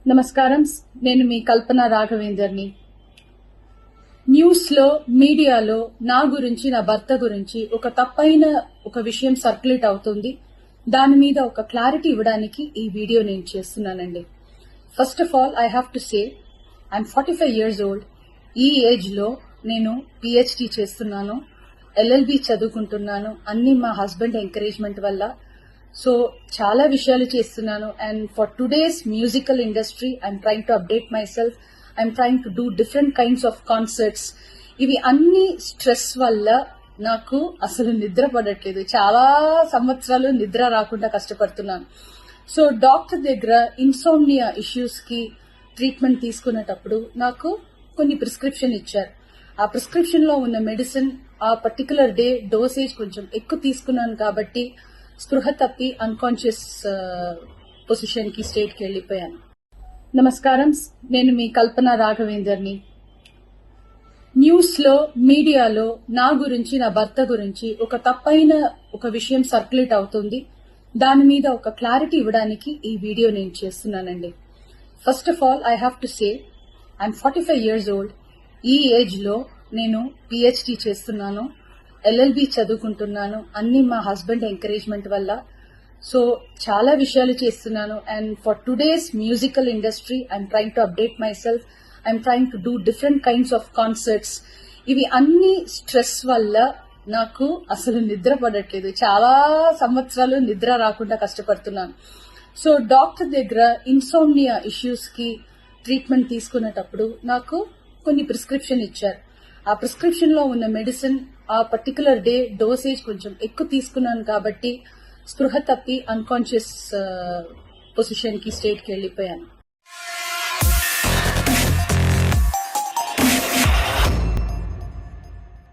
నమస్కారం. నేను మీ కల్పన రాఘవేందర్ని. న్యూస్ లో మీడియాలో నా గురించి నా భర్త గురించి ఒక తప్పైన ఒక విషయం సర్క్యులేట్ అవుతుంది. దాని మీద ఒక క్లారిటీ ఇవ్వడానికి ఈ వీడియో నేను చేస్తున్నానండి. First of all I have to say I'm 45 years old. ఈ ఏజ్ లో నేను పిహెచ్డి చేస్తున్నాను, ఎల్ఎల్బి చదువుకుంటున్నాను. అన్ని మా హస్బెండ్ ఎంకరేజ్మెంట్ వల్ల. సో చాలా విషయాలు చేస్తున్నాను. And for today's musical industry I'm trying to update my self. I'm trying to do different kinds of concerts. ఇవి అన్ని స్ట్రెస్ వల్ల నాకు అసలు నిద్ర పడట్లేదు. చాలా సంవత్సరాలు నిద్ర రాకుండా కష్టపడుతున్నాను. సో డాక్టర్ దగ్గర ఇన్సోమ్నియా ఇష్యూస్ కి ట్రీట్మెంట్ తీసుకునేటప్పుడు నాకు కొన్ని ప్రిస్క్రిప్షన్ ఇచ్చారు. ఆ ప్రిస్క్రిప్షన్ లో ఉన్న మెడిసిన్ ఆ పర్టికులర్ డే డోసేజ్ కొంచెం ఎక్కువ తీసుకున్నాను కాబట్టి స్పృహ తప్పి అన్కాన్షియస్ పొజిషన్ కి స్టేట్ కి వెళ్లిపోయాను. నమస్కారం. నేను మీ కల్పన రాఘవేందర్ని. న్యూస్ లో మీడియాలో నా గురించి నా భర్త గురించి ఒక తప్పైన ఒక విషయం సర్క్యులేట్ అవుతుంది. దాని మీద ఒక క్లారిటీ ఇవ్వడానికి ఈ వీడియో నేను చేస్తున్నానండి. First of all I have to say I'm 45 years old. ఈ ఏజ్ లో నేను పిహెచ్డి చేస్తున్నాను, ఎల్ఎల్బి చదువుకుంటున్నాను. అన్ని మా హస్బెండ్ ఎంకరేజ్మెంట్ వల్ల. సో చాలా విషయాలు చేస్తున్నాను. And for today's musical industry I'm trying to update my self. I'm trying to do different kinds of concerts. ఇవి అన్ని స్ట్రెస్ వల్ల నాకు అసలు నిద్ర పడట్లేదు. చాలా సంవత్సరాలు నిద్ర రాకుండా కష్టపడుతున్నాను. సో డాక్టర్ దగ్గర ఇన్సోమ్నియా ఇష్యూస్ కి ట్రీట్మెంట్ తీసుకునేటప్పుడు నాకు కొన్ని ప్రిస్క్రిప్షన్ ఇచ్చారు. ఆ ప్రిస్క్రిప్షన్ లో ఉన్న మెడిసిన్ ఆ పర్టికులర్ డే డోసేజ్ కొంచెం ఎక్కువ తీసుకున్నాను కాబట్టి స్పృహ తప్పి అన్కాన్షియస్ పొజిషన్ కి స్టేట్ కి వెళ్లిపోయాను.